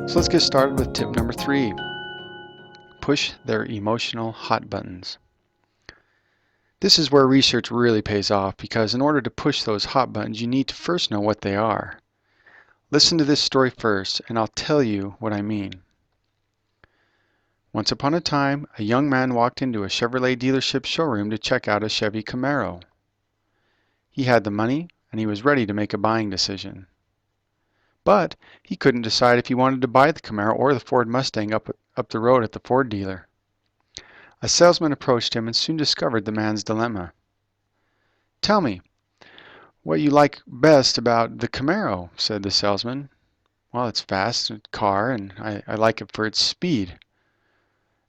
So let's get started with tip number 3. Push their emotional hot buttons. This is where research really pays off, because in order to push those hot buttons, you need to first know what they are. Listen to this story first, and I'll tell you what I mean. Once upon a time, a young man walked into a Chevrolet dealership showroom to check out a Chevy Camaro. He had the money, and he was ready to make a buying decision. But he couldn't decide if he wanted to buy the Camaro or the Ford Mustang up the road at the Ford dealer. A salesman approached him and soon discovered the man's dilemma. "Tell me what you like best about the Camaro," said the salesman. "Well, it's fast, a car, and I like it for its speed."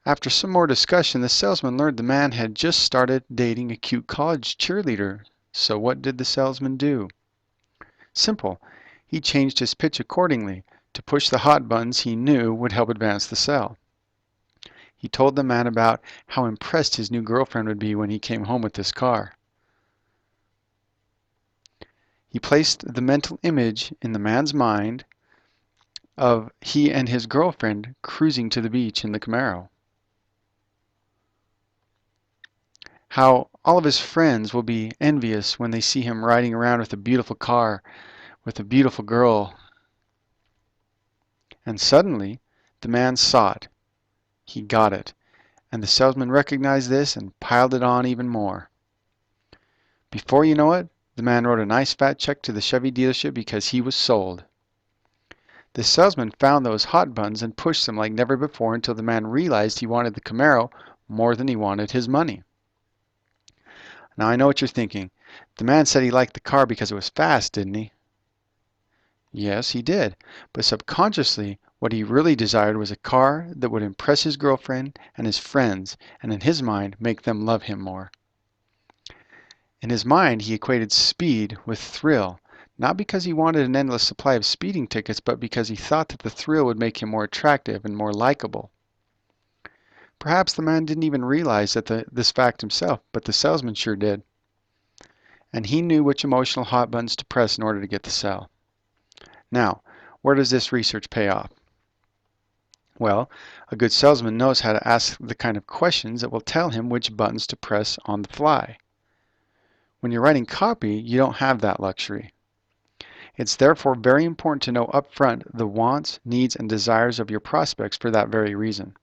After some more discussion, the salesman learned the man had just started dating a cute college cheerleader. So what did the salesman do? Simple. He changed his pitch accordingly to push the hot buttons he knew would help advance the sale. He told the man about how impressed his new girlfriend would be when he came home with this car. He placed the mental image in the man's mind of he and his girlfriend cruising to the beach in the Camaro. How all of his friends will be envious when they see him riding around with a beautiful car, with a beautiful girl. And suddenly, the man saw it. He got it. And the salesman recognized this and piled it on even more. Before you know it, the man wrote a nice fat check to the Chevy dealership because he was sold. The salesman found those hot buttons and pushed them like never before until the man realized he wanted the Camaro more than he wanted his money. Now I know what you're thinking. The man said he liked the car because it was fast, didn't he? Yes, he did. But subconsciously, what he really desired was a car that would impress his girlfriend and his friends, and in his mind, make them love him more. In his mind, he equated speed with thrill, not because he wanted an endless supply of speeding tickets, but because he thought that the thrill would make him more attractive and more likable. Perhaps the man didn't even realize this fact himself, but the salesman sure did. And he knew which emotional hot buttons to press in order to get the sale. Now, where does this research pay off? Well, a good salesman knows how to ask the kind of questions that will tell him which buttons to press on the fly. When you're writing copy, you don't have that luxury. It's therefore very important to know up front the wants, needs, and desires of your prospects for that very reason.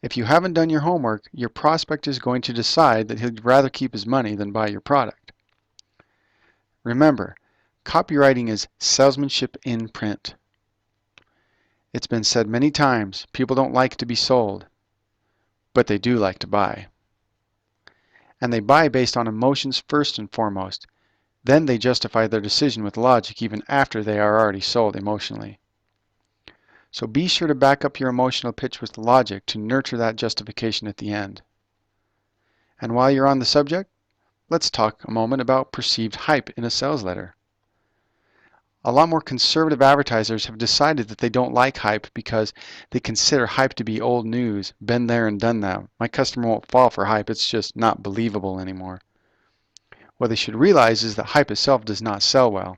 If you haven't done your homework, your prospect is going to decide that he'd rather keep his money than buy your product. Remember, copywriting is salesmanship in print. It's been said many times, people don't like to be sold, but they do like to buy. And they buy based on emotions first and foremost. Then they justify their decision with logic even after they are already sold emotionally. So be sure to back up your emotional pitch with logic to nurture that justification at the end. And while you're on the subject, let's talk a moment about perceived hype in a sales letter. A lot more conservative advertisers have decided that they don't like hype because they consider hype to be old news, been there and done that. My customer won't fall for hype, it's just not believable anymore. What they should realize is that hype itself does not sell well.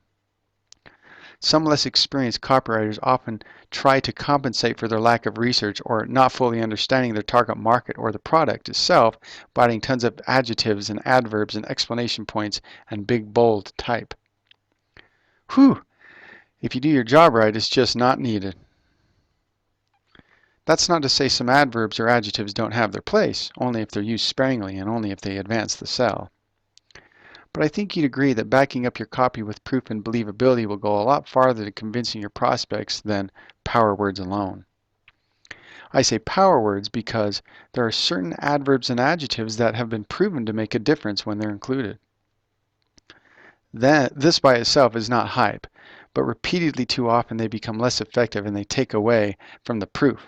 Some less experienced copywriters often try to compensate for their lack of research or not fully understanding their target market or the product itself by adding tons of adjectives and adverbs and exclamation points and big bold type. Whew! If you do your job right, it's just not needed. That's not to say some adverbs or adjectives don't have their place, only if they're used sparingly and only if they advance the sell. But I think you'd agree that backing up your copy with proof and believability will go a lot farther to convincing your prospects than power words alone. I say power words because there are certain adverbs and adjectives that have been proven to make a difference when they're included. This by itself is not hype, but repeatedly too often they become less effective and they take away from the proof.